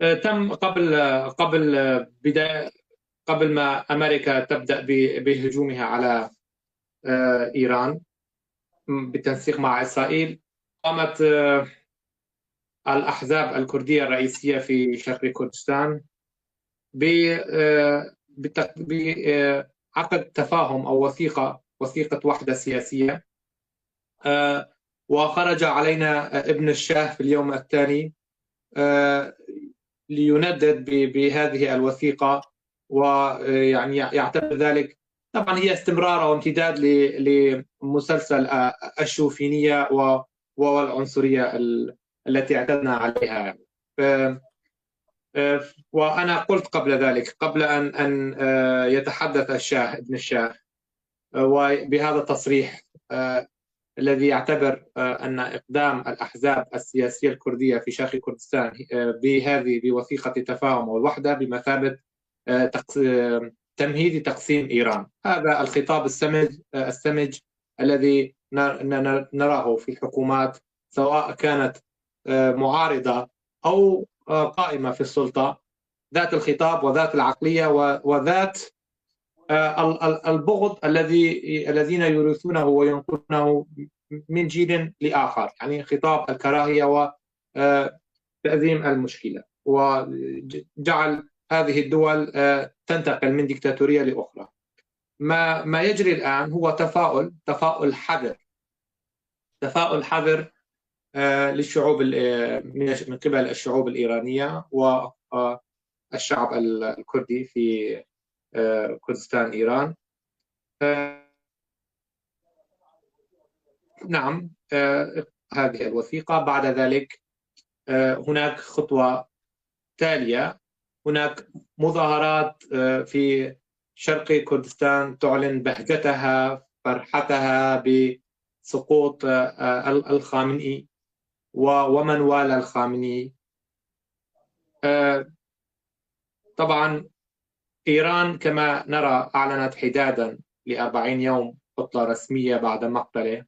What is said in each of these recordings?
تم قبل ما أمريكا تبدأ بهجومها على إيران بالتنسيق مع إسرائيل. قامت الأحزاب الكردية الرئيسية في شرق كردستان بعقد تفاهم أو وثيقة وحدة سياسية. وخرج علينا ابن الشاه في اليوم الثاني ليندد بهذه الوثيقة، ويعني يعتبر ذلك طبعا هي استمرار أو امتداد لمسلسل الشوفينية والعنصرية التي اعتدنا عليها. وأنا قلت قبل ذلك، قبل أن يتحدث ابن الشاه وبهذا التصريح الذي يعتبر أن إقدام الأحزاب السياسية الكردية في شرق كردستان بوثيقة التفاهم والوحدة بمثابة تمهيد تقسيم إيران. هذا الخطاب السمج الذي نراه في الحكومات، سواء كانت معارضة أو قائمة في السلطة، ذات الخطاب وذات العقلية وذات البغض الذين يورثونه وينقلونه من جيل لآخر، يعني خطاب الكراهية وتأزيم المشكلة، وجعل هذه الدول تنتقل من ديكتاتورية لأخرى. ما يجري الآن هو تفاؤل حذر للشعوب من قبل الشعوب الإيرانية والشعب الكردي في كردستان إيران. نعم، هذه الوثيقة. بعد ذلك هناك خطوة تالية، هناك مظاهرات في شرق كردستان تعلن بهجتها، فرحتها بسقوط الخامنئي ومن والى الخامنئي. طبعا إيران كما نرى أعلنت حدادا ل40 يوم عطلة رسمية بعد مقتله.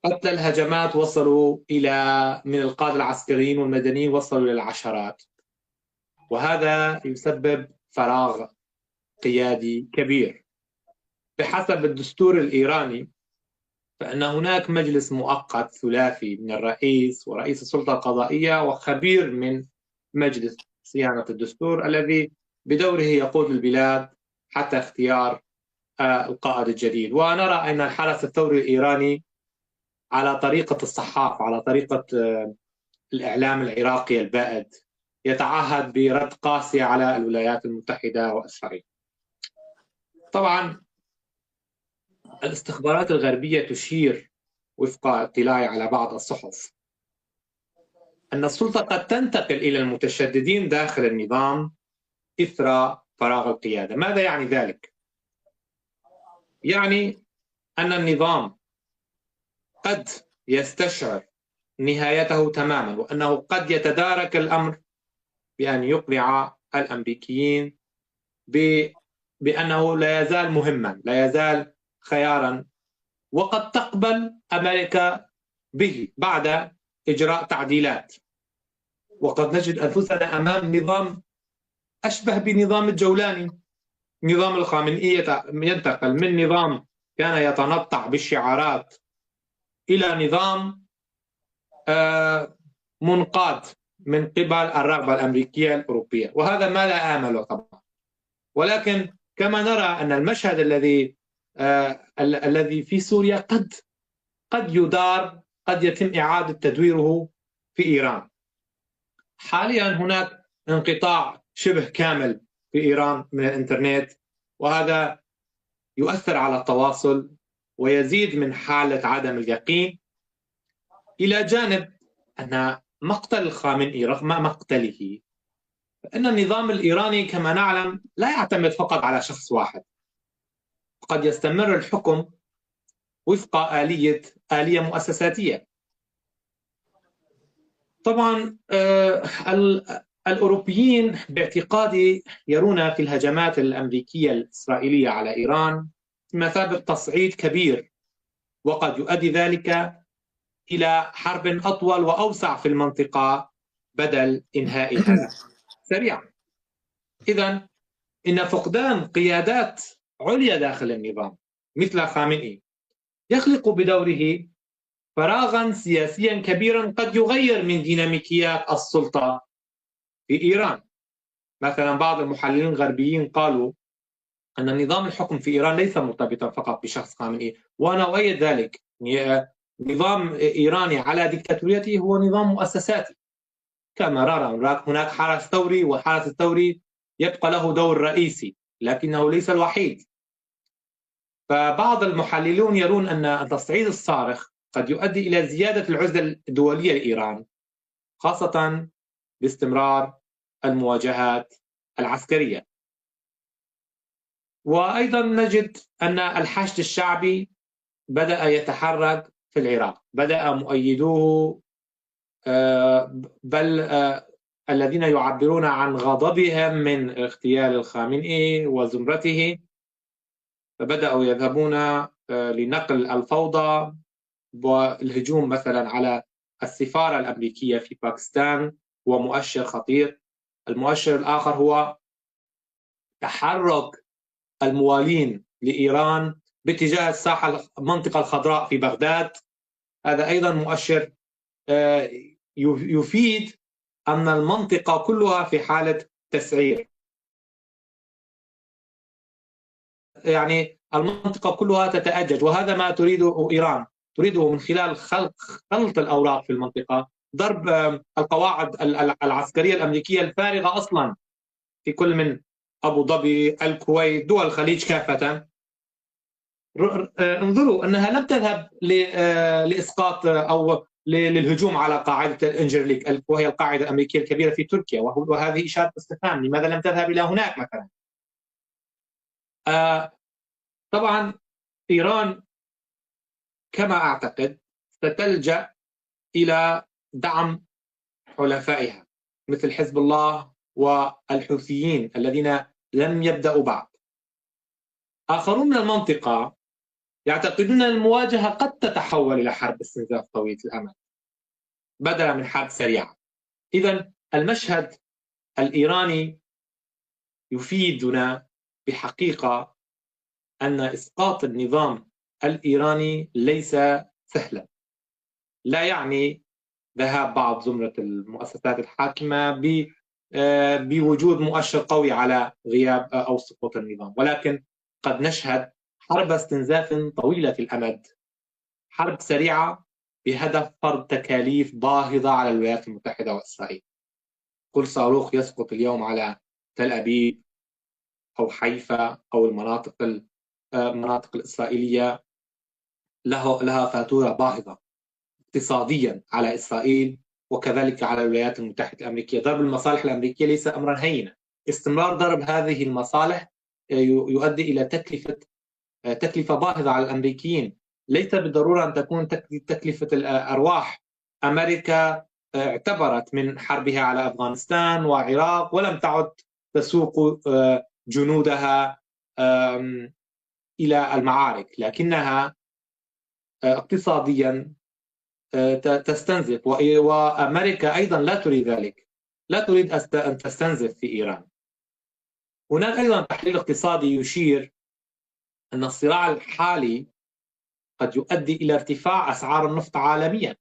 قتل الهجمات وصلوا من القادة العسكريين والمدنيين وصلوا للعشرات، وهذا يسبب فراغ قيادي كبير. بحسب الدستور الإيراني فإن هناك مجلس مؤقت ثلاثي من الرئيس ورئيس السلطة القضائية وخبير من مجلس صيانة الدستور، الذي بدوره يقود البلاد حتى اختيار القائد الجديد. ونرى أن الحرس الثوري الإيراني على طريقة الصحافة، على طريقة الإعلام العراقي البائد، يتعهد برد قاسي على الولايات المتحدة وإسرائيل. طبعا الاستخبارات الغربية تشير وفق اطلاعي على بعض الصحف أن السلطة قد تنتقل إلى المتشددين داخل النظام إثر فراغ القيادة. ماذا يعني ذلك؟ يعني أن النظام قد يستشعر نهايته تماما، وأنه قد يتدارك الأمر بأن يقنع الأمريكيين بأنه لا يزال مهما، لا يزال خيارا، وقد تقبل أمريكا به بعد إجراء تعديلات. وقد نجد أنفسنا أمام نظام أشبه بنظام الجولاني. نظام الخامنئي ينتقل من نظام كان يتنطع بالشعارات إلى نظام منقاد من قبل الرغبة الأمريكية الأوروبية، وهذا ما لا آمله طبعا. ولكن كما نرى أن المشهد الذي في سوريا قد يدار، قد يتم إعادة تدويره في إيران. حاليا هناك انقطاع شبه كامل في إيران من الإنترنت، وهذا يؤثر على التواصل ويزيد من حالة عدم اليقين، إلى جانب أن مقتل الخامنئي رغم مقتله، فإن النظام الإيراني كما نعلم لا يعتمد فقط على شخص واحد، قد يستمر الحكم وفق آلية مؤسساتية. طبعا الأوروبيين باعتقادي يرون في الهجمات الأمريكية الإسرائيلية على إيران بمثابة تصعيد كبير، وقد يؤدي ذلك إلى حرب أطول وأوسع في المنطقة بدل إنهائها سريعا. إذن إن فقدان قيادات عليا داخل النظام مثل خامنئي يخلق بدوره فراغا سياسيا كبيرا قد يغير من ديناميكيات السلطة في إيران. مثلا بعض المحللين الغربيين قالوا أن نظام الحكم في إيران ليس مرتبطا فقط بشخص خامنئي، وأنا أؤيد ذلك. نظام إيراني على ديكتاتوريته هو نظام مؤسساتي كما نرى، هناك حرس ثوري، والحرس الثوري يبقى له دور رئيسي لكنه ليس الوحيد. فبعض المحللون يرون أن التصعيد الصارخ قد يؤدي إلى زيادة العزلة الدولية لإيران، خاصة باستمرار المواجهات العسكرية. وأيضا نجد أن الحشد الشعبي بدأ يتحرك في العراق، بدأ مؤيدوه بل الذين يعبرون عن غضبهم من اغتيال الخامنئي وزمرته فبدأوا يذهبون لنقل الفوضى والهجوم مثلا على السفارة الأمريكية في باكستان، ومؤشر خطير. المؤشر الآخر هو تحرك الموالين لإيران باتجاه الساحة المنطقة الخضراء في بغداد. هذا أيضا مؤشر يفيد أن المنطقة كلها في حالة تسعير، يعني المنطقة كلها تتأجج، وهذا ما تريده إيران، تريده من خلال خلط الأوراق في المنطقة، ضرب القواعد العسكرية الأمريكية الفارغة أصلا في كل من أبو ظبي، الكويت، دول الخليج كافة. انظروا أنها لم تذهب لإسقاط أو للهجوم على قاعدة الإنجرليك، وهي القاعدة الأمريكية الكبيرة في تركيا، وهذه إشارة استفهام، لماذا لم تذهب إلى هناك مثلا؟ طبعا إيران كما أعتقد ستلجأ إلى دعم حلفائها مثل حزب الله والحوثيين الذين لم يبدأوا بعد. آخرون من المنطقة يعتقدون أن المواجهة قد تتحول إلى حرب استنزاف طويلة الأمد بدلا من حرب سريعة. إذن المشهد الإيراني يفيدنا بحقيقة أن إسقاط النظام الإيراني ليس سهلا. لا يعني ذهاب بعض زمرة المؤسسات الحاكمة بوجود مؤشر قوي على غياب أو سقوط النظام، ولكن قد نشهد حرب استنزاف طويلة الأمد، حرب سريعة بهدف فرض تكاليف باهظة على الولايات المتحدة وإسرائيل. كل صاروخ يسقط اليوم على تل أبيب أو حيفا أو المناطق الإسرائيلية لها فاتورة باهظة اقتصاديا على إسرائيل وكذلك على الولايات المتحدة الأمريكية. ضرب المصالح الأمريكية ليس أمرا هينا. استمرار ضرب هذه المصالح يؤدي إلى تكلفة باهظة على الأمريكيين، ليس بالضرورة أن تكون تكلفة الأرواح. أمريكا اعتبرت من حربها على أفغانستان وعراق ولم تعد تسوق جنودها إلى المعارك، لكنها اقتصاديا تستنزف، وأمريكا أيضا لا تريد ذلك، لا تريد أن تستنزف في إيران. هناك أيضا تحليل اقتصادي يشير أن الصراع الحالي قد يؤدي إلى ارتفاع أسعار النفط عالميا،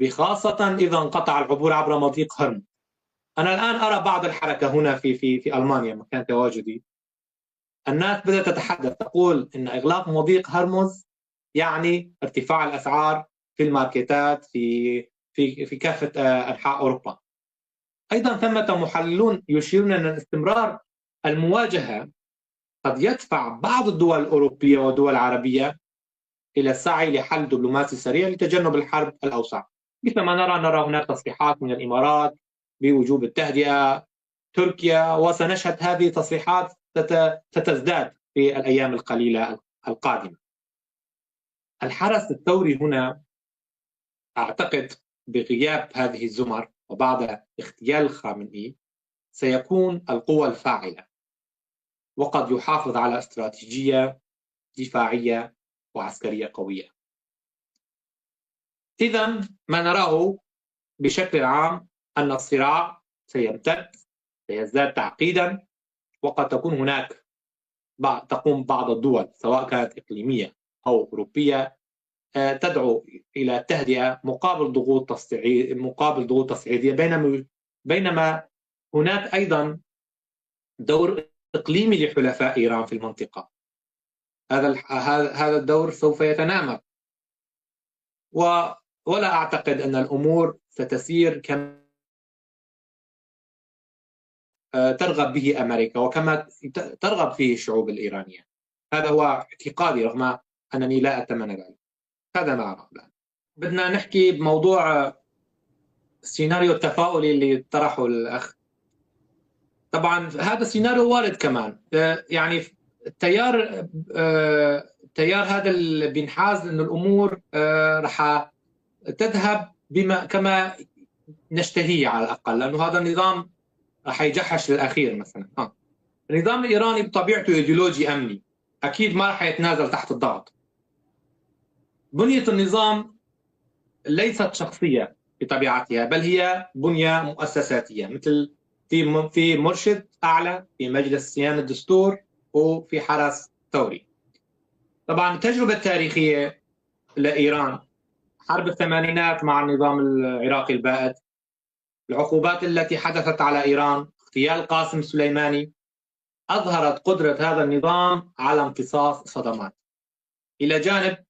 بخاصة إذا انقطع العبور عبر مضيق هرمز. أنا الآن أرى بعض الحركة هنا في ألمانيا مكان تواجدي، الناس بدأت تتحدث تقول إن إغلاق مضيق هرمز يعني ارتفاع الأسعار في الماركتات في كافة أنحاء أوروبا. أيضا ثمة محللون يشيرون أن استمرار المواجهة قد يدفع بعض الدول الأوروبية والدول العربية إلى السعي لحل دبلوماسي سريع لتجنب الحرب الأوسع، مثل ما نرى هناك تصريحات من الإمارات بوجوب التهدئة، تركيا، وسنشهد هذه التصريحات ستزداد في الأيام القليلة القادمة. الحرس الثوري هنا أعتقد بغياب هذه الزمر وبعد اغتيال الخامنئي سيكون القوة الفاعلة، وقد يحافظ على استراتيجية دفاعية وعسكرية قوية. إذن ما نراه بشكل عام أن الصراع سيمتد، سيزداد تعقيدا، وقد تكون هناك تقوم بعض الدول سواء كانت إقليمية أو أوروبية تدعو إلى التهدئة مقابل ضغوط تصعيدية، بينما هناك أيضا دور إقليمي لحلفاء إيران في المنطقة. هذا الدور سوف يتنامى، ولا أعتقد أن الأمور ستسير كما ترغب به أمريكا وكما ترغب فيه الشعوب الإيرانية. هذا هو اعتقادي رغم أنني لا أتمنى ذلك. هذا ما أرى الآن. بدنا نحكي بموضوع السيناريو التفاؤلي اللي طرحه الأخ. طبعا هذا السيناريو وارد كمان، يعني التيار هذا اللي بينحاز أن الأمور رح تذهب كما نشتهيه على الأقل، لأنه هذا النظام رح يجحش للأخير. مثلا النظام الإيراني بطبيعته إيديولوجي أمني، أكيد ما رح يتنازل تحت الضغط. بنية النظام ليست شخصية بطبيعتها، بل هي بنية مؤسساتية، مثل في مرشد أعلى، في مجلس صيانة الدستور، وفي حرس ثوري. طبعا التجربة التاريخية لإيران، حرب الثمانينات مع النظام العراقي البائد، العقوبات التي حدثت على إيران، اغتيال قاسم سليماني، أظهرت قدرة هذا النظام على امتصاص الصدمات، إلى جانب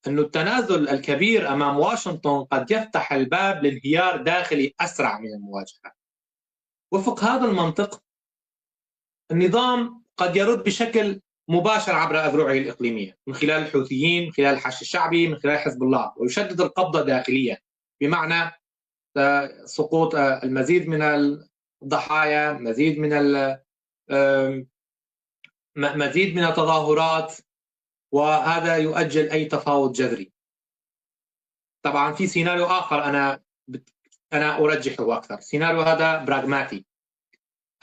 أن التنازل الكبير أمام واشنطن قد يفتح الباب لانهيار داخلي أسرع من المواجهة. وفق هذا المنطق، النظام قد يرد بشكل مباشر عبر أذرعه الإقليمية، من خلال الحوثيين، من خلال الحشد الشعبي، من خلال حزب الله، ويشدد القبضة داخليا، بمعنى سقوط المزيد من الضحايا، مزيد من التظاهرات، وهذا يؤجل أي تفاوض جذري. طبعا في سيناريو آخر أنا أرجحه أكثر، سيناريو هذا براغماتي.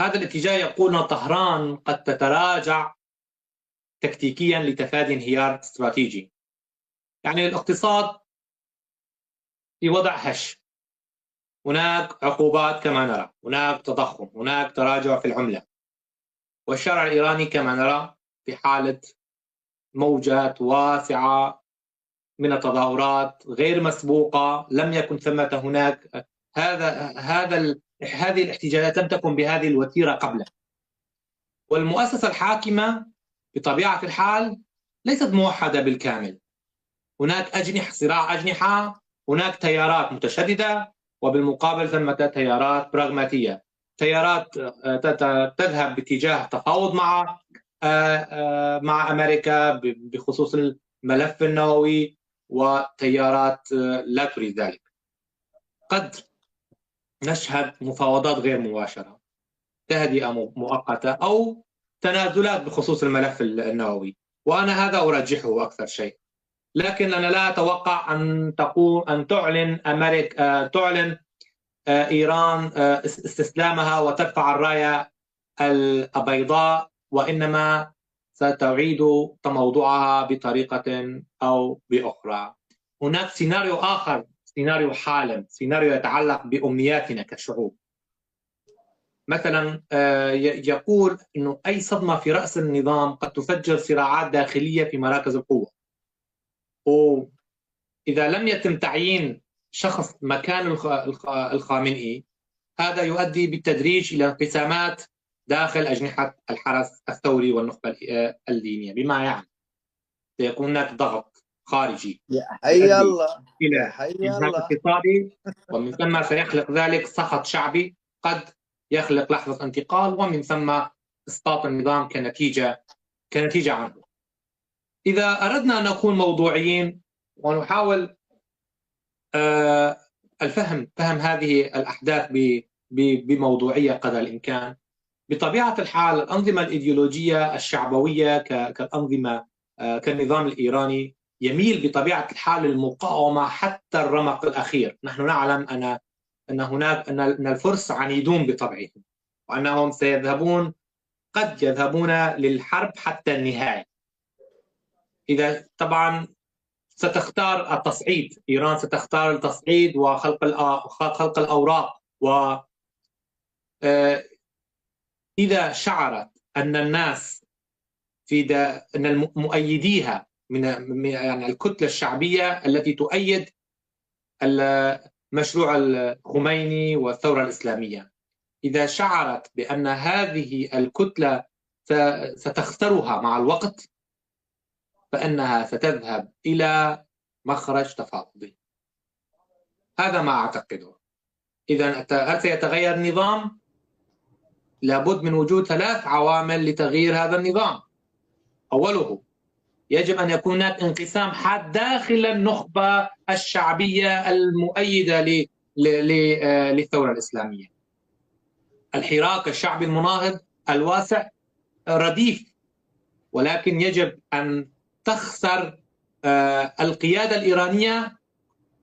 هذا الاتجاه يقول أن طهران قد تتراجع تكتيكيا لتفادي انهيار استراتيجي. يعني الاقتصاد في وضع هش، هناك عقوبات كما نرى، هناك تضخم، هناك تراجع في العملة، والشارع الإيراني كما نرى في حالة موجات واسعة من التظاهرات غير مسبوقة، لم يكن ثمة هناك هذه الاحتجاجات لم تكن بهذه الوتيرة قبل. والمؤسسة الحاكمة بطبيعة الحال ليست موحدة بالكامل، هناك صراع أجنحة، هناك تيارات متشددة، وبالمقابل ثمة تيارات براغماتية، تيارات تذهب باتجاه تفاوض مع أمريكا بخصوص الملف النووي، وتيارات لا تريد ذلك. قد نشهد مفاوضات غير مباشرة، تهدئة مؤقتة، أو تنازلات بخصوص الملف النووي، وأنا هذا أرجحه أكثر شيء. لكن أنا لا أتوقع أن تعلن إيران استسلامها وترفع الراية البيضاء، وإنما ستعيد تموضعها بطريقة أو بأخرى. هناك سيناريو آخر، سيناريو حالم، سيناريو يتعلق بأمنياتنا كشعوب. مثلا يقول أنه أي صدمة في رأس النظام قد تفجر صراعات داخلية في مراكز القوة، وإذا لم يتم تعيين شخص مكان الخامنئي، هذا يؤدي بالتدريج إلى انقسامات داخل أجنحة الحرس الثوري والنخبة الدينية، بما يعني سيكون هناك ضغط خارجي يا حي يؤدي الله إلى إنهاك اقتصادي، ومن ثم سيخلق ذلك سخط شعبي قد يخلق لحظة انتقال، ومن ثم إسقاط النظام كنتيجة عنه. إذا أردنا أن نكون موضوعيين ونحاول فهم هذه الأحداث بموضوعية قدر الإمكان، بطبيعة الحال الأنظمة الإيديولوجية الشعبوية كالأنظمة كالنظام الإيراني يميل بطبيعة الحال للمقاومة حتى الرمق الأخير. نحن نعلم أن الفرس عنيدون بطبعهم، وأنهم قد يذهبون للحرب حتى النهاية. إذا طبعا ستختار التصعيد. إيران ستختار التصعيد وخلق الأوراق. وإذا شعرت أن الناس أن مؤيديها يعني الكتلة الشعبية التي تؤيد مشروع الخميني والثورة الإسلامية، إذا شعرت بأن هذه الكتلة ستخسرها مع الوقت، فإنها ستذهب إلى مخرج تفاوضي. هذا ما أعتقده. إذا هل سيتغير النظام؟ لابد من وجود 3 عوامل لتغيير هذا النظام. أوله، يجب أن يكون هناك انقسام حاد داخل النخبة الشعبية المؤيدة للثورة الإسلامية. الحراك الشعبي المناهض الواسع رديف، ولكن يجب أن تخسر القيادة الإيرانية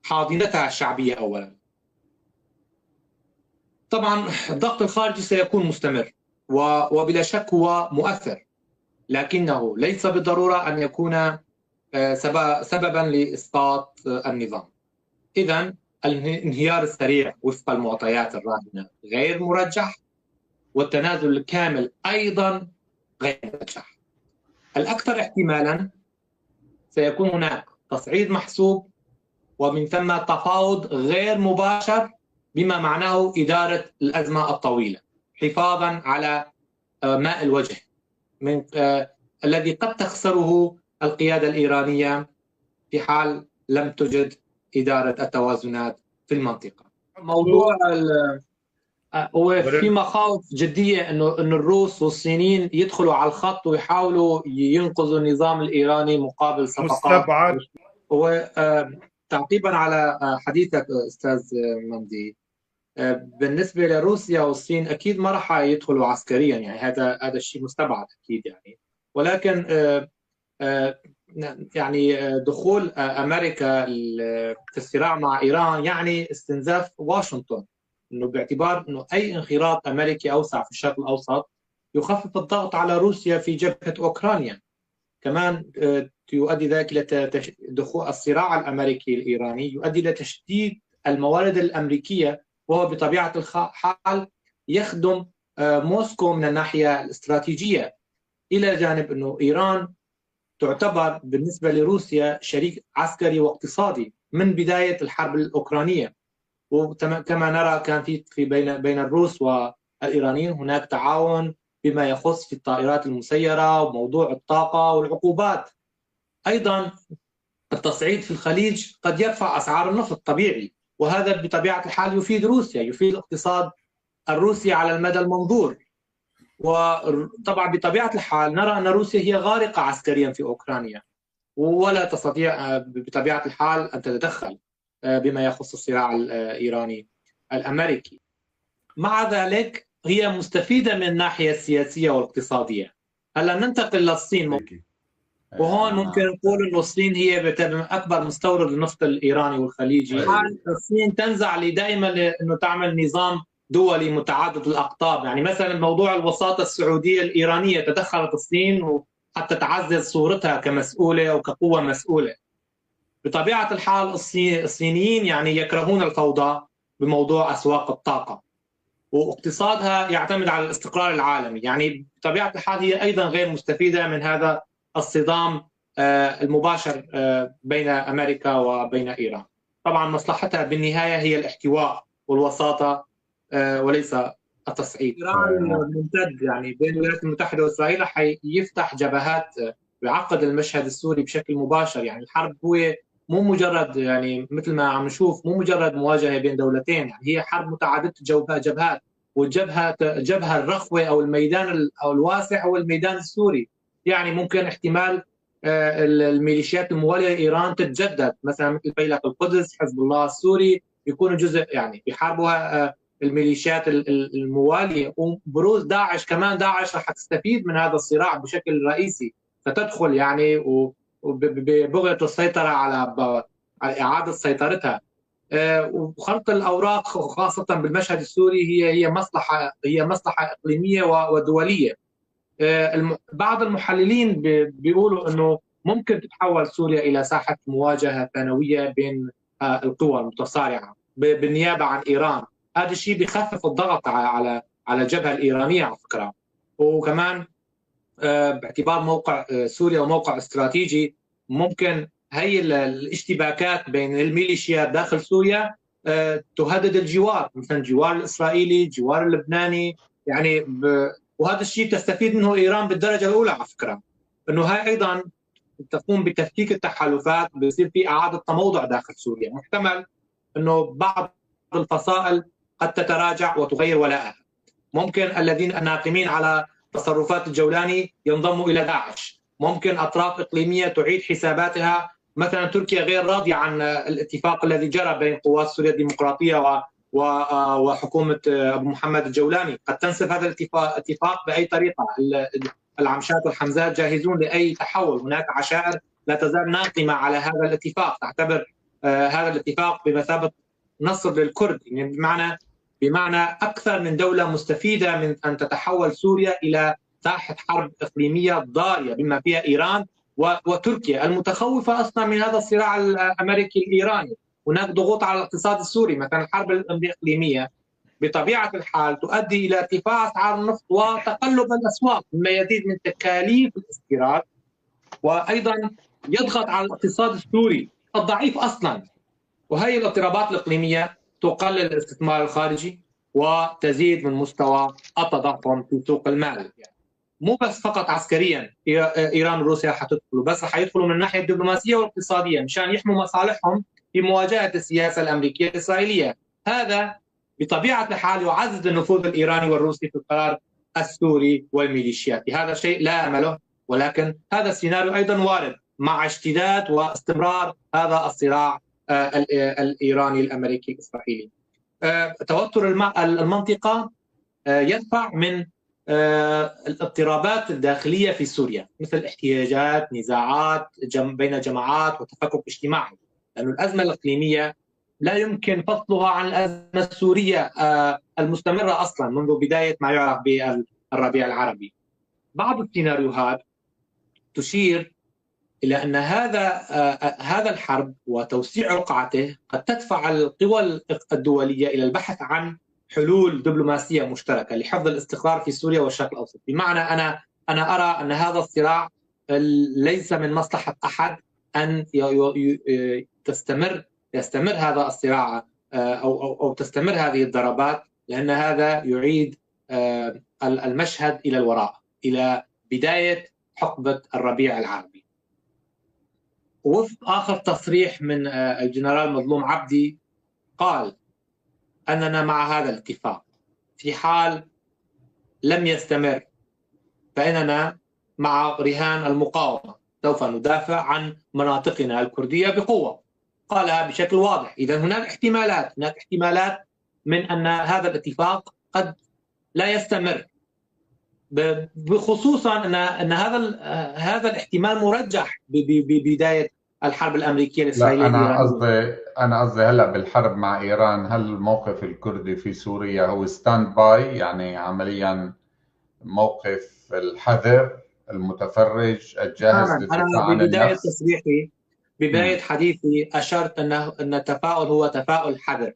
حاضنتها الشعبية أولا. طبعا الضغط الخارجي سيكون مستمر وبلا شك هو مؤثر، لكنه ليس بالضرورة أن يكون سببا لإسقاط النظام. إذن الانهيار السريع وفق المعطيات الراهنة غير مرجح، والتنازل الكامل أيضا غير مرجح. الأكثر احتمالا سيكون هناك تصعيد محسوب، ومن ثم تفاوض غير مباشر بما معناه إدارة الأزمة الطويلة حفاظا على ماء الوجه من الذي قد تخسره القيادة الإيرانية في حال لم تجد إدارة التوازنات في المنطقة. موضوع هو في مخاوف جدية إنه الروس والصينيين يدخلوا على الخط ويحاولوا ينقذوا النظام الإيراني مقابل صفقات مستبعد. تعقيبا على حديثك أستاذ ممدي، بالنسبة لروسيا والصين أكيد ما راح يدخلوا عسكريا، يعني هذا الشيء مستبعد أكيد يعني. ولكن يعني دخول أمريكا في الصراع مع إيران يعني استنزاف واشنطن، إنه باعتبار إنه أي انخراط أمريكي أوسع في الشرق الأوسط يخفف الضغط على روسيا في جبهة أوكرانيا. كمان يؤدي ذلك إلى دخول الصراع الأمريكي الإيراني يؤدي إلى تشديد الموارد الأمريكية، وهو بطبيعة الحال يخدم موسكو من الناحية الاستراتيجية، إلى جانب أنه إيران تعتبر بالنسبة لروسيا شريك عسكري واقتصادي من بداية الحرب الأوكرانية. وكما نرى كان في بين الروس والإيرانيين هناك تعاون بما يخص في الطائرات المسيرة وموضوع الطاقة والعقوبات. أيضا التصعيد في الخليج قد يرفع أسعار النفط طبيعي، وهذا بطبيعة الحال يفيد روسيا، يفيد الاقتصاد الروسي على المدى المنظور. وطبعا بطبيعة الحال نرى أن روسيا هي غارقة عسكريا في أوكرانيا، ولا تستطيع بطبيعة الحال أن تتدخل بما يخص الصراع الإيراني الأمريكي. مع ذلك هي مستفيدة من الناحية السياسية والاقتصادية. هلا ننتقل للصين، وهون ممكن نقول أن الصين هي أكبر مستورد للنفط الإيراني والخليجي. الصين تنزع دائما أنه تعمل نظام دولي متعدد الأقطاب. يعني مثلا موضوع الوساطة السعودية الإيرانية تدخلت الصين حتى تعزز صورتها كمسؤولة وكقوة مسؤولة. بطبيعة الحال الصينيين يعني يكرهون الفوضى بموضوع أسواق الطاقة، واقتصادها يعتمد على الاستقرار العالمي. يعني بطبيعة الحال هي أيضا غير مستفيدة من هذا الصدام المباشر بين أمريكا وبين إيران. طبعا مصلحتها بالنهاية هي الاحتواء والوساطة وليس التصعيد. إيران ممتد يعني بين الولايات المتحدة وإسرائيل حيفتح جبهات ويعقد المشهد السوري بشكل مباشر. يعني الحرب هو مو مجرد يعني مثل ما عم نشوف مو مجرد مواجهة بين دولتين، يعني هي حرب متعددة جبهات، والجبهة الرخوة أو الميدان أو الواسع هو الميدان السوري. يعني ممكن احتمال الميليشيات الموالية لإيران تتجدد، مثلا مثل فيلق القدس، حزب الله السوري يكونوا جزء يعني بيحاربوها الميليشيات الموالية. وبروز داعش كمان، داعش رح تستفيد من هذا الصراع بشكل رئيسي، فتدخل يعني ببغية السيطرة على إعادة سيطرتها. وخلق الأوراق خاصة بالمشهد السوري هي مصلحة إقليمية ودولية. بعض المحللين بيقولوا أنه ممكن تتحول سوريا إلى ساحة مواجهة ثانوية بين القوى المتصارعة بالنيابة عن إيران. هذا الشيء بيخفف الضغط على الجبهة الإيرانية على فكرة. وكمان باعتبار موقع سوريا وموقع استراتيجي، ممكن هي الاشتباكات بين الميليشيات داخل سوريا تهدد الجوار، مثلا الجوار الإسرائيلي، الجوار اللبناني، يعني وهذا الشيء تستفيد منه إيران بالدرجة الأولى على فكرة. أنه هاي أيضا تقوم بتفكيك التحالفات، بيصير في إعادة تموضع داخل سوريا. محتمل أنه بعض الفصائل قد تتراجع وتغير ولاءها. ممكن الذين الناقمين على تصرفات الجولاني ينضموا إلى داعش. ممكن أطراف إقليمية تعيد حساباتها، مثلا تركيا غير راضية عن الاتفاق الذي جرى بين قوات سوريا الديمقراطية وحكومة أبو محمد الجولاني. قد تنسف هذا الاتفاق بأي طريقة. العمشات والحمزات جاهزون لأي تحول. هناك عشائر لا تزال ناقمة على هذا الاتفاق، تعتبر هذا الاتفاق بمثابة نصر للكرد، يعني بمعنى أكثر من دولة مستفيدة من أن تتحول سوريا إلى ساحة حرب إقليمية ضارية بما فيها إيران وتركيا المتخوفة أصلا من هذا الصراع الأمريكي الإيراني. هناك ضغوط على الاقتصاد السوري، مثلا الحرب الإقليمية بطبيعة الحال تؤدي إلى ارتفاع أسعار النفط وتقلب الأسواق، مما يزيد من تكاليف الاستيراد، وأيضا يضغط على الاقتصاد السوري الضعيف أصلا. وهي الاضطرابات الإقليمية تقلل الاستثمار الخارجي وتزيد من مستوى التضخم في سوق المال. يعني مو بس فقط عسكريا إيران وروسيا حتدخلوا، بس حيدخلوا من الناحية الدبلوماسية والاقتصادية مشان يحموا مصالحهم في مواجهة السياسة الأمريكية الإسرائيلية. هذا بطبيعة الحال يعزز النفوذ الإيراني والروسي في القرار السوري والميليشياتي. هذا شيء لا أمله، ولكن هذا السيناريو أيضا وارد مع اشتداد واستمرار هذا الصراع الإيراني الأمريكي الإسرائيلي. توتر المنطقة يدفع من الاضطرابات الداخلية في سوريا، مثل احتجاجات، نزاعات بين جماعات وتفكك اجتماعي، لأن الأزمة الإقليمية لا يمكن فصلها عن الأزمة السورية المستمرة أصلا منذ بداية ما يعرف بالربيع العربي. بعض السيناريوهات تشير إلى أن هذا الحرب وتوسيع رقعته قد تدفع القوى الدولية إلى البحث عن حلول دبلوماسية مشتركة لحفظ الاستقرار في سوريا والشرق الأوسط. بمعنى أنا أرى أن هذا الصراع ليس من مصلحة أحد أن يستمر هذا الصراع أو تستمر هذه الضربات، لأن هذا يعيد المشهد إلى الوراء، إلى بداية حقبة الربيع العربي. وفق آخر تصريح من الجنرال مظلوم عبدي، قال أننا مع هذا الاتفاق في حال لم يستمر فإننا مع رهان المقاومة، سوف ندافع عن مناطقنا الكردية بقوة. قالها بشكل واضح. إذا هناك احتمالات من أن هذا الاتفاق قد لا يستمر، بخصوصا أن هذا الاحتمال مرجح ببداية الحرب الأمريكية الإسرائيلية الإيرانية. أنا قصدي هلأ بالحرب مع إيران، هل الموقف الكردي في سوريا هو ستاند باي، يعني عمليا موقف الحذر المتفرج الجاهز للدفاع عن ببداية النفس؟ تصريحي، ببداية حديثي أشرت أن التفاؤل هو تفاؤل حذر.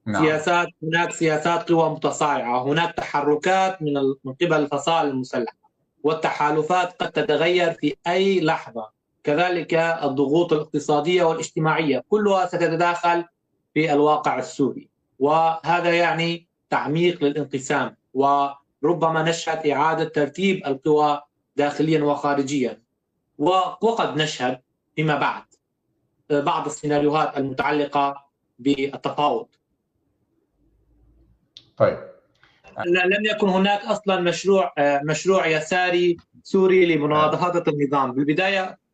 نعم. هناك سياسات قوى متصارعة، هناك تحركات من قبل الفصائل المسلحة، والتحالفات قد تتغير في أي لحظة. كذلك الضغوط الاقتصادية والاجتماعية كلها ستتداخل في الواقع السوري، وهذا يعني تعميق للانقسام، وربما نشهد إعادة ترتيب القوى داخليا وخارجيا، وقد نشهد فيما بعد بعض السيناريوهات المتعلقة بالتفاوض. طيب، لم يكن هناك اصلا مشروع يساري سوري لمناهضه النظام.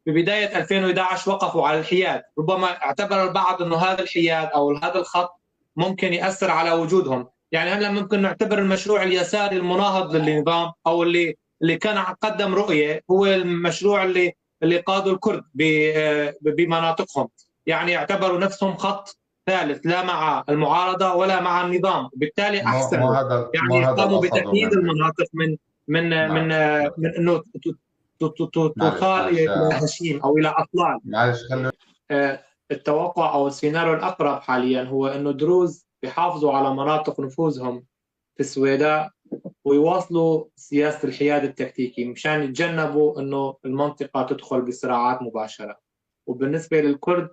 ببدايه 2011 وقفوا على الحياد. ربما اعتبر البعض انه هذا الحياد او هذا الخط ممكن ياثر على وجودهم. يعني هلا ممكن نعتبر المشروع اليساري المناهض للنظام او اللي كان قدم رؤيه هو المشروع اللي قاده الكرد بمناطقهم. يعني اعتبروا نفسهم خط ثالث، لا مع المعارضة ولا مع النظام، وبالتالي أحسنوا. يعني قاموا بتحديد المناطق من نعم. أنه معلش تثار معلش إلى هشيم أو إلى أطلال. معلش خلي التوقع أو السيناريو الأقرب حاليا هو أنه دروز بيحافظوا على مناطق نفوذهم في السويداء ويواصلوا سياسة الحياد التكتيكي مشان يتجنبوا أنه المنطقة تدخل بصراعات مباشرة. وبالنسبة للكرد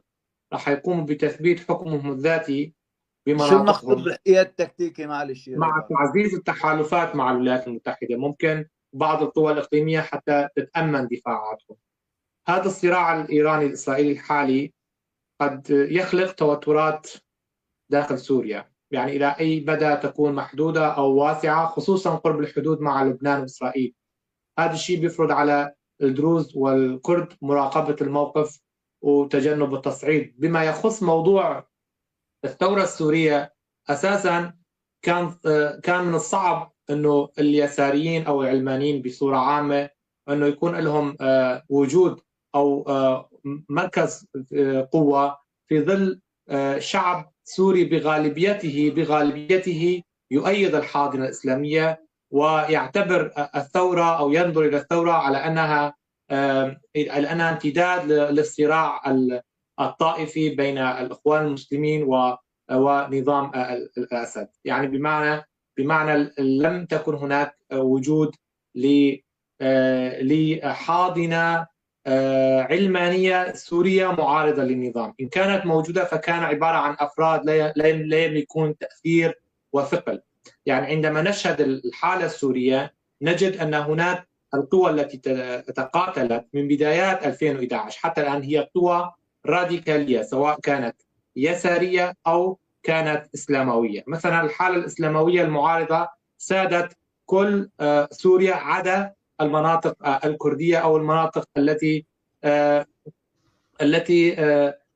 راح يقوموا بتثبيت حكمهم الذاتي شو بمناطقهم المقصود بالحياد التكتيكي؟ معلش مع تعزيز التحالفات مع الولايات المتحدة، ممكن بعض القوى الإقليمية حتى تتأمن دفاعاتهم. هذا الصراع الإيراني الإسرائيلي الحالي قد يخلق توترات داخل سوريا، يعني إلى أي مدى تكون محدودة أو واسعة، خصوصا قرب الحدود مع لبنان وإسرائيل. هذا الشيء بيفرض على الدروز والكرد مراقبة الموقف وتجنب التصعيد. بما يخص موضوع الثورة السورية، أساسا كان من الصعب أنه اليساريين أو العلمانيين بصورة عامة أنه يكون لهم وجود أو مركز قوة في ظل شعب سوري بغالبيته يؤيد الحاضنة الإسلامية ويعتبر الثورة أو ينظر إلى الثورة على أنها امتداد للصراع الطائفي بين الإخوان المسلمين ونظام الأسد. يعني بمعنى لم تكن هناك وجود لحاضنة علمانية سورية معارضة للنظام. إن كانت موجودة فكان عبارة عن أفراد لا يملكون تأثير وثقل. يعني عندما نشهد الحالة السورية نجد أن هناك القوى التي تقاتلت من بدايات 2011 حتى الآن هي قوى راديكالية، سواء كانت يسارية أو كانت إسلاموية. مثلا الحالة الإسلاموية المعارضة سادت كل سوريا عدا المناطق الكردية أو المناطق التي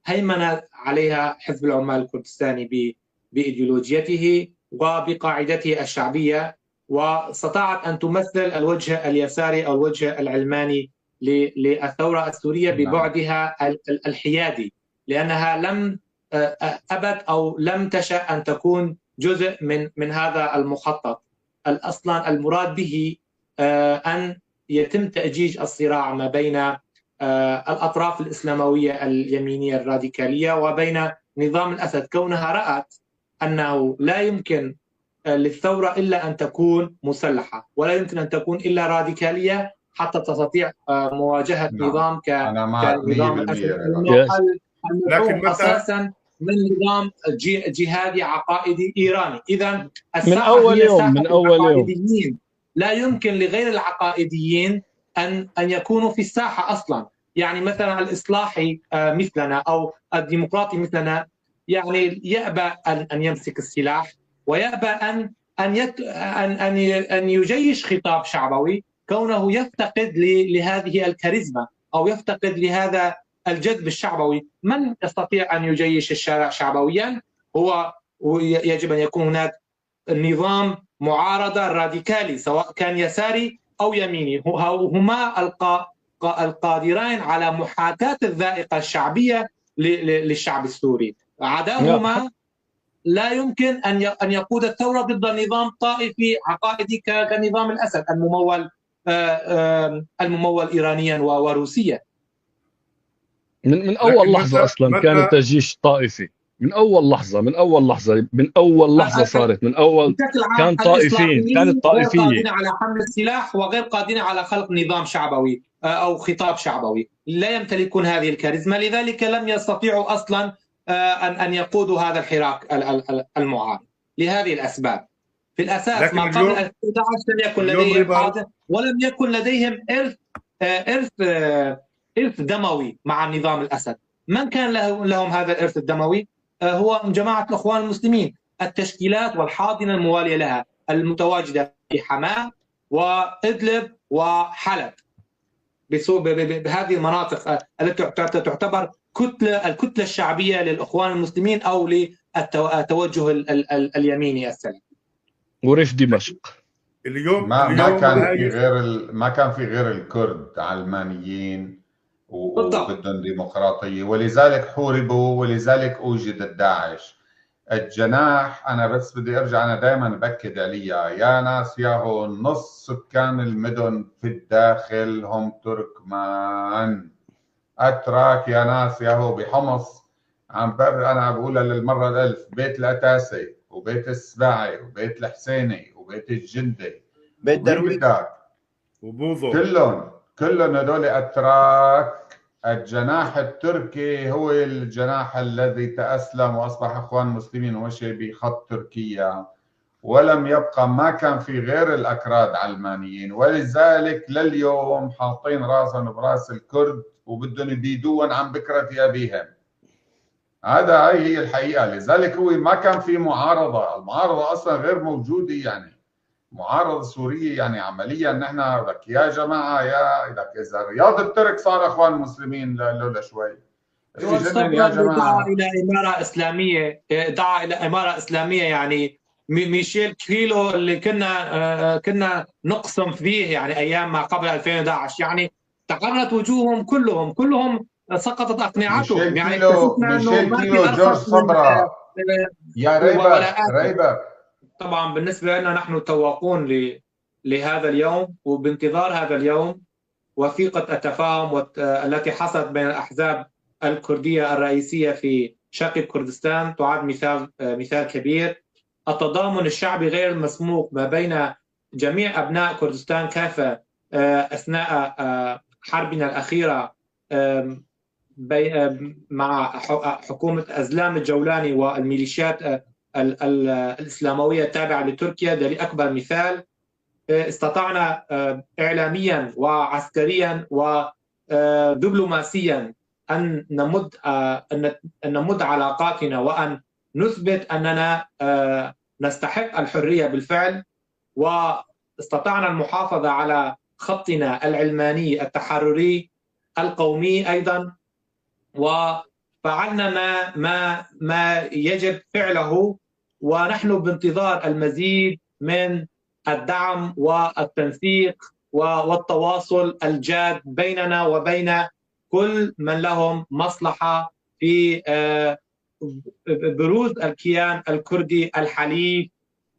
هيمن عليها حزب العمال الكردستاني بإيديولوجيته وبقاعدته الشعبية، واستطاعت أن تمثل الوجه اليساري أو الوجه العلماني للثورة السورية ببعدها الحيادي، لأنها لم أبت أو لم تشأ أن تكون جزء من هذا المخطط. أصلا المراد به أن يتم تأجيج الصراع ما بين الأطراف الإسلاموية اليمينية الراديكالية وبين نظام الأسد، كونها رأت أنه لا يمكن للثورة إلا أن تكون مسلحة، ولا يمكن أن تكون إلا راديكالية حتى تستطيع مواجهة نظام كنظام الأسد المدعوم أساسا من نظام جهادي عقائدي إيراني. إذا الساحة هي ساحة العقائديين، لا يمكن لغير العقائديين أن يكونوا في الساحة أصلا. يعني مثلا الإصلاحي مثلنا أو الديمقراطي مثلنا يعني يأبى أن يمسك السلاح، ويأبى أن يجيش خطاب شعبوي، كونه يفتقد لهذه الكاريزما أو يفتقد لهذا الجذب الشعبوي. من يستطيع أن يجيش الشارع شعبويا؟ هو يجب أن يكون هناك نظام معارضة راديكالي سواء كان يساري أو يميني، هما القادرين على محاكاة الذائقة الشعبية للشعب السوري. عداهما لا يمكن أن يقود الثورة ضد نظام طائفي عقائدي كنظام الأسد الممول إيرانيا وروسيا. من أول لحظة أصلا كان التجيش طائفي، من أول لحظة صارت، من أول كان طائفيين، كانت طائفية، غير قادرين على حمل السلاح وغير قادرين على خلق نظام شعبوي أو خطاب شعبوي، لا يمتلكون هذه الكاريزما، لذلك لم يستطيعوا أصلا أن يقودوا هذا الحراك المعارض لهذه الأسباب. في الأساس ما قبل 2011 لم يكن لديهم حاضر ولم يكن لديهم إرث دموي مع نظام الأسد. من كان لهم هذا الإرث الدموي؟ هو جماعة الإخوان المسلمين، التشكيلات والحاضنة الموالية لها المتواجدة في حماة وإدلب وحلب، بهذه المناطق التي تعتبر الكتلة الشعبية للإخوان المسلمين أو للتوجه اليميني السلفي. وريف دمشق. اليوم ما كان في غير الكرد علمانيين وبدهم ديمقراطية، ولذلك حوربوا ولذلك أوجد الداعش. الجناح، أنا بس بدي أرجع، أنا دائما بأكد عليها يا ناس، ياهو نص سكان المدن في الداخل هم تركمان أتراك يا ناس، ياهو بحمص أنا بقولها للمرة الألف، بيت الأتاسي وبيت السباعي وبيت الحسيني وبيت الجندي بيت درويش وبيبداك وبوظو كلهم هذول أتراك. الجناح التركي هو الجناح الذي تأسلم وأصبح إخوان مسلمين ومشي بخط تركيا، ولم يبقى، ما كان في غير الأكراد علمانيين، ولذلك لليوم حاطين راسهم براس الكرد وبدهم يبيدون عن بكرة أبيهم. هاي هي الحقيقة. لذلك هو ما كان في معارضة، المعارضة أصلا غير موجودة، يعني معارضة سورية يعني عمليا نحن لك يا جماعة، يا لك إذا رياض الترك صار إخوان المسلمين لولا شوي يجنن يا دعا جماعة. الى اماره اسلاميه، دعا الى اماره اسلاميه، يعني ميشيل كيلو اللي كنا نقسم فيه يعني ايام ما قبل 2011، يعني تحررت وجوههم كلهم سقطت اقنعتهم، يعني اكتشفنا انه ميشيل ما في كيلو جورج ارخص من صبرا يا ولاءات. ريبر. طبعا بالنسبه لنا نحن توقون لهذا اليوم، وبانتظار هذا اليوم وثيقة التفاهم التي حصلت بين الأحزاب الكردية الرئيسية في شرق كردستان تعد مثال كبير. التضامن الشعبي غير المسبوق ما بين جميع أبناء كردستان كافة أثناء حربنا الأخيرة مع حكومة أزلام الجولاني والميليشيات الإسلاموية التابعة لتركيا، ده لأكبر مثال. استطعنا إعلاميا وعسكريا ودبلوماسيا أن نمد علاقاتنا وأن نثبت أننا نستحق الحرية بالفعل، واستطعنا المحافظة على خطنا العلماني التحرري القومي أيضا، وفعلنا ما يجب فعله، ونحن بانتظار المزيد من الدعم والتنسيق والتواصل الجاد بيننا وبين كل من لهم مصلحة في بروز الكيان الكردي الحليف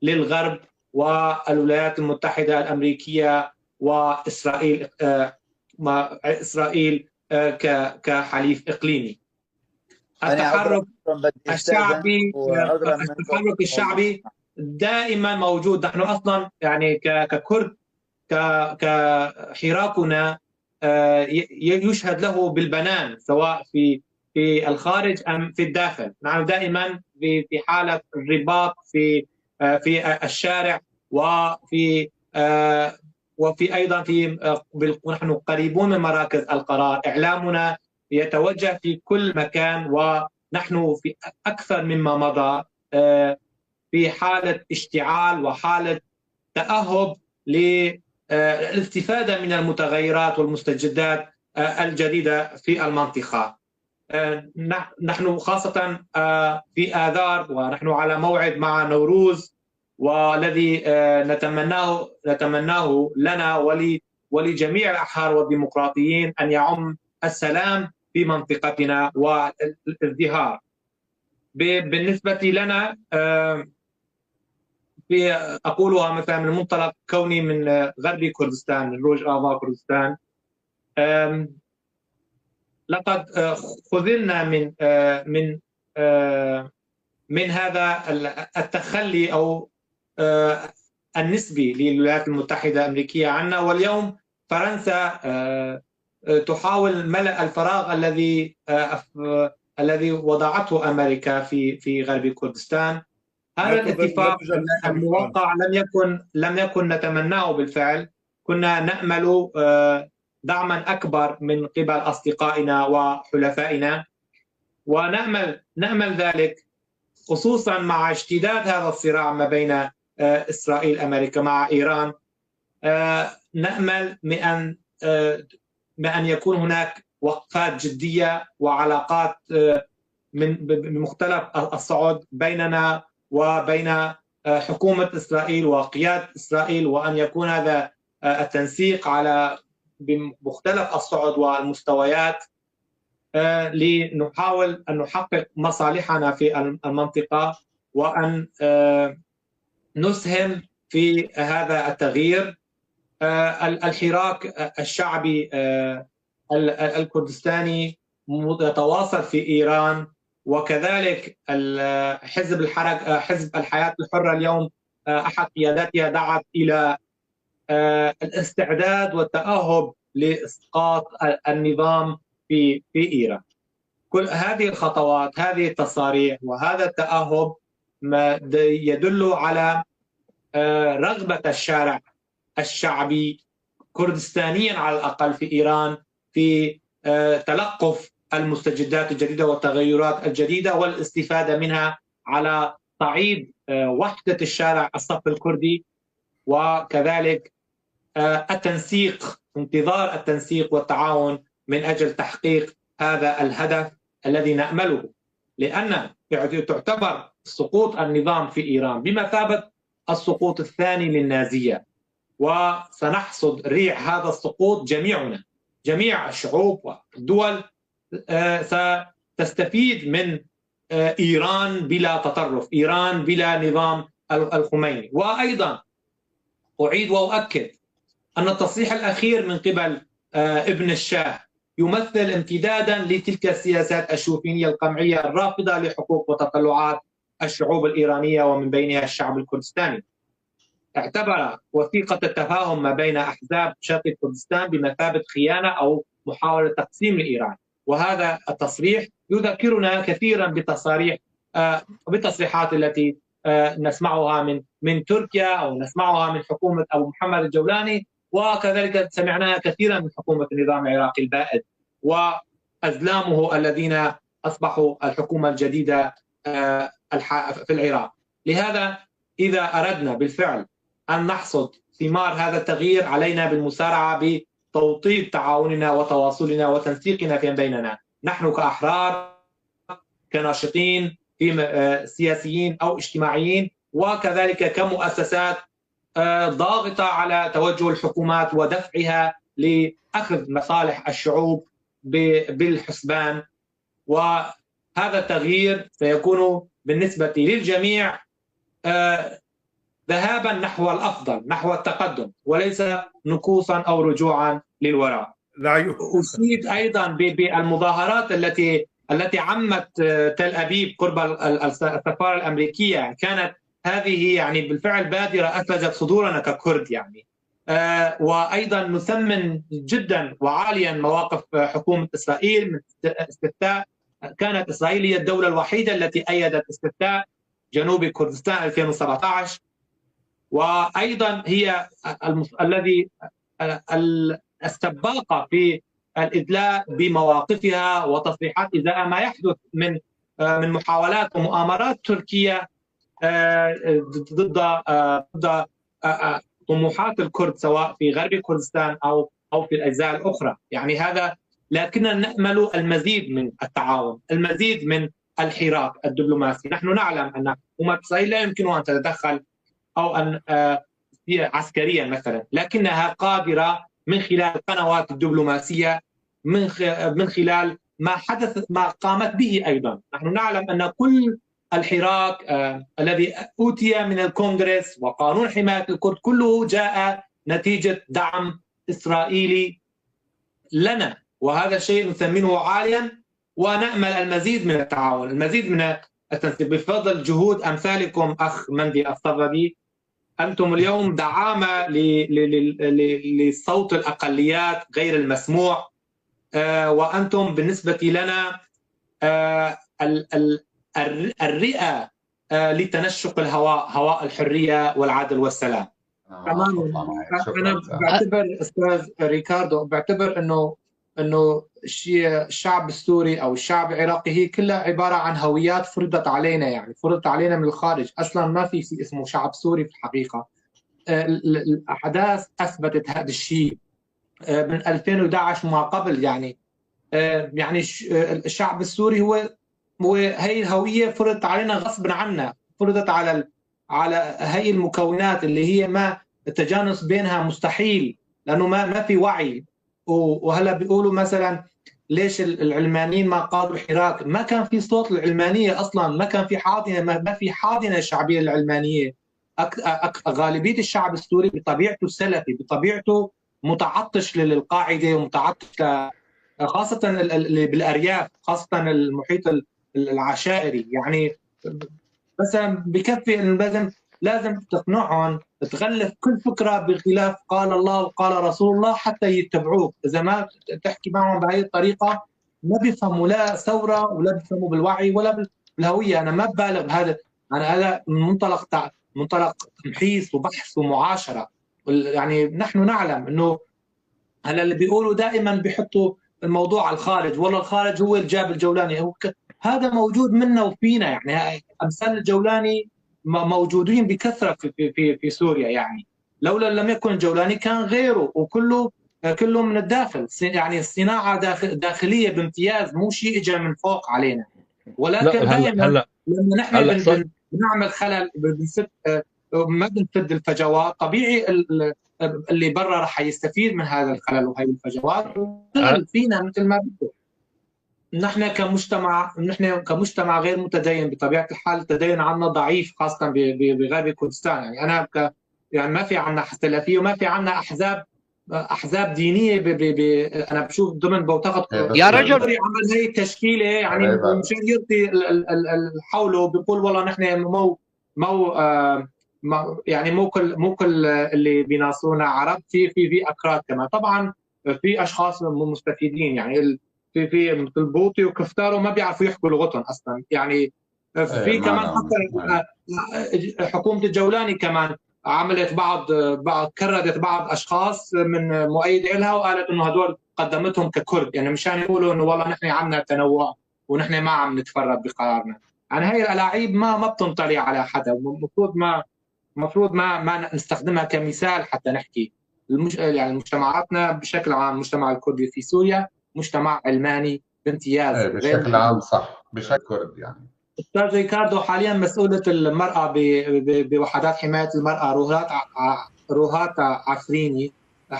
للغرب والولايات المتحدة الأمريكية وإسرائيل، إسرائيل كحليف إقليمي. التحرك الشعبي دائما موجود. نحن اصلا يعني ككرد كحراكنا يشهد له بالبنان، سواء في الخارج ام في الداخل. نحن دائما في حاله الرباط في الشارع، وفي ايضا نحن قريبون من مراكز القرار. اعلامنا يتوجه في كل مكان، ونحن في اكثر مما مضى في حالة اشتعال وحالة تأهب للاستفادة من المتغيرات والمستجدات الجديدة في المنطقة. نحن خاصة في آذار، ونحن على موعد مع نوروز، والذي نتمناه لنا ولجميع الأحرار والديمقراطيين أن يعم السلام في منطقتنا والازدهار. بالنسبة لنا أقولها مثلا من منطلق كوني من غربي كردستان، من روج آذار كردستان، لقد خذلنا من هذا التخلي أو النسبي للولايات المتحدة الأمريكية عنا، واليوم فرنسا تحاول ملء الفراغ الذي وضعته أمريكا في غرب كردستان. هذا الاتفاق الموقع لم يكن نتمناه بالفعل. كنا نأمل دعما أكبر من قبل أصدقائنا وحلفائنا، ونأمل ذلك خصوصا مع اشتداد هذا الصراع ما بين إسرائيل أمريكا مع إيران. نأمل بأن يكون هناك وقفات جدية وعلاقات من مختلف الصعود بيننا وبين حكومة إسرائيل وقيادة إسرائيل، وأن يكون هذا التنسيق على بمختلف الصعد والمستويات لنحاول أن نحقق مصالحنا في المنطقة وأن نسهم في هذا التغيير. الحراك الشعبي الكردستاني يتواصل في إيران، وكذلك حزب الحياة الحرة اليوم أحد قياداتها دعت إلى الاستعداد والتأهب لإسقاط النظام في إيران. كل هذه الخطوات، هذه التصاريح وهذا التأهب يدل على رغبة الشارع الشعبي كردستانيا على الأقل في إيران في تلقف المستجدات الجديدة والتغيرات الجديدة والاستفادة منها على صعيد وحدة الشارع الصف الكردي، وكذلك التنسيق، انتظار التنسيق والتعاون من أجل تحقيق هذا الهدف الذي نأمله. لأن تعتبر سقوط النظام في إيران بمثابة السقوط الثاني للنازية، وسنحصد ريح هذا السقوط جميعنا، جميع الشعوب والدول ستستفيد من إيران بلا تطرف، إيران بلا نظام الخميني. وأيضا أعيد وأؤكد أن التصريح الأخير من قبل ابن الشاه يمثل امتدادا لتلك السياسات الشوفينية القمعية الرافضة لحقوق وتطلعات الشعوب الإيرانية ومن بينها الشعب الكردستاني. اعتبر وثيقة التفاهم ما بين أحزاب شرق كردستان بمثابة خيانة أو محاولة تقسيم لإيران، وهذا التصريح يذكرنا كثيرا بالتصريحات التي نسمعها من تركيا أو نسمعها من حكومة أبو محمد الجولاني، وكذلك سمعناها كثيرا من حكومة النظام العراقي البائد وأزلامه الذين أصبحوا الحكومة الجديدة في العراق. لهذا إذا أردنا بالفعل أن نحصد ثمار هذا التغيير علينا بالمسارعة بتوطيد تعاوننا وتواصلنا وتنسيقنا فيما بيننا، نحن كأحرار، كناشطين، سياسيين أو اجتماعيين، وكذلك كمؤسسات ضاغطة على توجه الحكومات ودفعها لأخذ مصالح الشعوب بالحسبان. وهذا التغيير سيكون بالنسبة للجميع ذهابا نحو الأفضل، نحو التقدم، وليس نكوصا أو رجوعا للوراء. أشيد أيضا بالمظاهرات التي عمت تل أبيب قرب السفارة الأمريكية. كانت هذه يعني بالفعل بادرة أثلجت صدورنا ككرد يعني. وأيضا نثمن جدا وعاليا مواقف حكومة إسرائيل من استفتاء. كانت إسرائيل هي الدولة الوحيدة التي أيدت استفتاء جنوب كردستان 2017، وأيضا هي الذي السباقة في الإدلاء بمواقفها وتصريحات إزاء ما يحدث من محاولات ومؤامرات تركية ضد طموحات الكرد سواء في غرب كردستان أو في الأجزاء الأخرى. يعني هذا، لكننا نأمل المزيد من التعاون، المزيد من الحراك الدبلوماسي. نحن نعلم أن حكومة إسرائيل لا يمكنها أن تتدخل أو أن عسكريا مثلا، لكنها قادرة من خلال القنوات الدبلوماسية، من خلال ما حدث، ما قامت به أيضا. نحن نعلم أن كل الحراك الذي أوتي من الكونغرس وقانون حماية الكرد كله جاء نتيجة دعم إسرائيلي لنا، وهذا الشيء نثمنه عاليا، ونأمل المزيد من التعاون، المزيد من التنسيق بفضل جهود أمثالكم أخ مندي الصبري. أنتم اليوم دعامة لصوت الأقليات غير المسموع، وأنتم بالنسبة لنا الرئة لتنشق الهواء، هواء الحرية والعدل والسلام. أنا بعتبر أستاذ ريكاردو، بعتبر أنه الشعب السوري أو الشعب العراقي هي كلها عبارة عن هويات فرضت علينا، يعني فرضت علينا من الخارج. أصلا ما في شيء اسمه شعب سوري في الحقيقة. الأحداث أثبتت هذا الشيء من 2011 وما قبل. يعني الشعب السوري هو هي الهوية فرضت علينا غصبا عنا، فرضت على هي المكونات اللي هي ما التجانس بينها مستحيل، لأنه ما في وعي. وهلا بيقولوا مثلا ليش العلمانيين ما قادوا الحراك؟ ما كان في صوت العلمانيه اصلا، ما كان في حاضنه، ما في حاضنه شعبيه للعلمانيه. غالبيه الشعب السوري بطبيعته سلفي، بطبيعته متعطش للقاعده ومتعطش خاصه اللي بالارياف، خاصه المحيط العشائري. يعني مثلا بكفي انه لازم تقنعهم، تغلف كل فكره بخلاف قال الله وقال رسول الله حتى يتبعوك. اذا ما تحكي معهم بهي الطريقه ما بيفهموا لا ثوره ولا بيفهموا بالوعي ولا بالهويه. انا ما ببالغ بهذا، انا هذا من منطلق تمحيص وبحث ومعاشره. يعني نحن نعلم انه هلا اللي بيقولوا دائما بيحطوا الموضوع على الخارج، والله الخارج هو اللي جاب الجولاني. هو هذا موجود منا وفينا، يعني امثال الجولاني موجودين بكثره في سوريا. يعني لولا لم يكن الجولاني كان غيره، كله من الداخل. يعني الصناعه داخليه بامتياز، مو شيء اجى من فوق علينا. ولكن لا دائما هلا لما نحن هلا بنعمل خلل، ما بنسد الفجوات، طبيعي اللي برا رح يستفيد من هذا الخلل وهي الفجوات ويشتغل فينا مثل ما بده. نحن كمجتمع غير متدين بطبيعه الحال، التدين عندنا ضعيف خاصه بغرب كردستان. يعني انا يعني ما في عندنا سلفيه وما في عندنا احزاب دينيه. انا بشوف ضمن بوتقد يا رجل عمل هي التشكيله، يعني مشان يرضي حوله بيقول والله نحن يعني مو كل اللي بيناصرونا عرب، في اكراد كمان. طبعا في اشخاص مستفيدين، يعني في مثل بوطي وكفتارو ما بيعرفوا يحكوا لغتهم اصلا. يعني في كمان حتى حكومه الجولاني كمان عملت كردت بعض اشخاص من مؤيد لها وقالت انه هدول قدمتهم ككرد، يعني مشان يقولوا انه والله نحن عندنا تنوع ونحن ما عم نتفرد بقرارنا. يعني هي الالاعيب ما بتنطلي على حدا، المفروض ما نستخدمها كمثال حتى نحكي. يعني مجتمعاتنا بشكل عام، المجتمع الكردي في سوريا مجتمع علماني بامتياز. بشكل عام صح، بشكل كرد. يعني استاذ ريكاردو حاليا مسؤولة المرأة بوحدات حماية المرأة روهات عفريني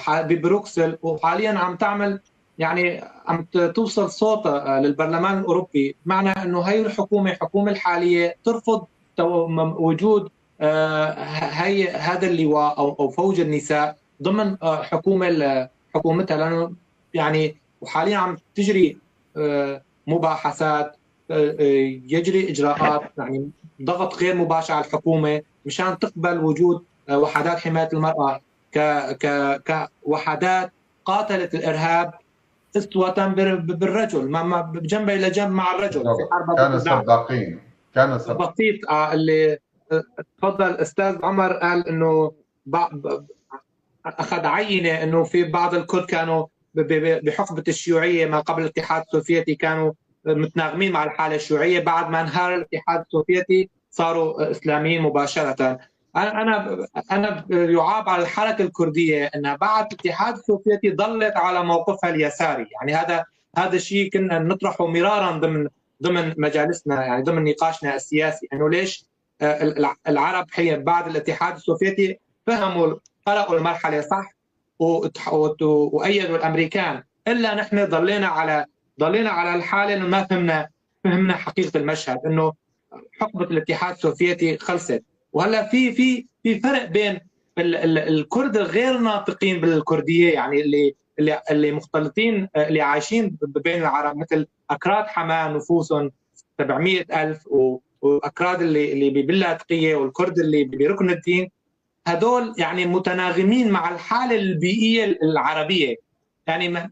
ببروكسل، وحاليا عم تعمل، يعني عم توصل صوتها للبرلمان الأوروبي. معنى أنه هي الحكومة الحالية ترفض وجود هذا اللواء أو فوج النساء ضمن حكومتها، لأنه يعني وحاليا عم تجري مباحثات، يجري اجراءات، يعني ضغط غير مباشر على الحكومه مشان تقبل وجود وحدات حمايه المراه كوحدات قاتلت الارهاب اسوة بالرجل، ما بجنب الى جنب مع الرجل في حرب. كانوا سباقين، بسيط. اللي تفضل استاذ عمر قال انه اخذ عينه انه في بعض الكرد كانوا بحقبه الشيوعيه ما قبل الاتحاد السوفيتي كانوا متناغمين مع الحاله الشيوعيه، بعد ما انهار الاتحاد السوفيتي صاروا اسلاميين مباشره. انا يعاب على الحركه الكرديه انها بعد الاتحاد السوفيتي ظلت على موقفها اليساري. يعني هذا الشيء كنا نطرحه مرارا ضمن مجالسنا، يعني ضمن نقاشنا السياسي، انه ليش العرب حين بعد الاتحاد السوفيتي فهموا قرأوا المرحله صح وايدوا الامريكان، الا نحن ضلينا على الحاله انه ما فهمنا حقيقه المشهد، انه حقبه الاتحاد السوفيتي خلصت. وهلا في فرق بين الكرد الغير ناطقين بالكرديه، يعني اللي مختلطين، اللي عايشين بين العرب، مثل اكراد حماه نفوسهم 700,000 واكراد اللي باللاذقيه والكرد اللي بركن الدين، هدول يعني متناغمين مع الحاله البيئيه العربيه. يعني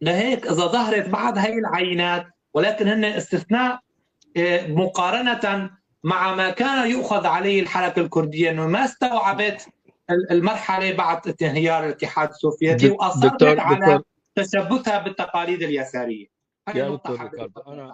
لهيك اذا ظهرت بعض هي العينات، ولكن هن استثناء مقارنه مع ما كان يؤخذ عليه الحركه الكرديه، انه ما استوعبت المرحله بعد انهيار الاتحاد السوفيتي واصرت على تشبثها بالتقاليد اليساريه. يا دكتور ريكاردو،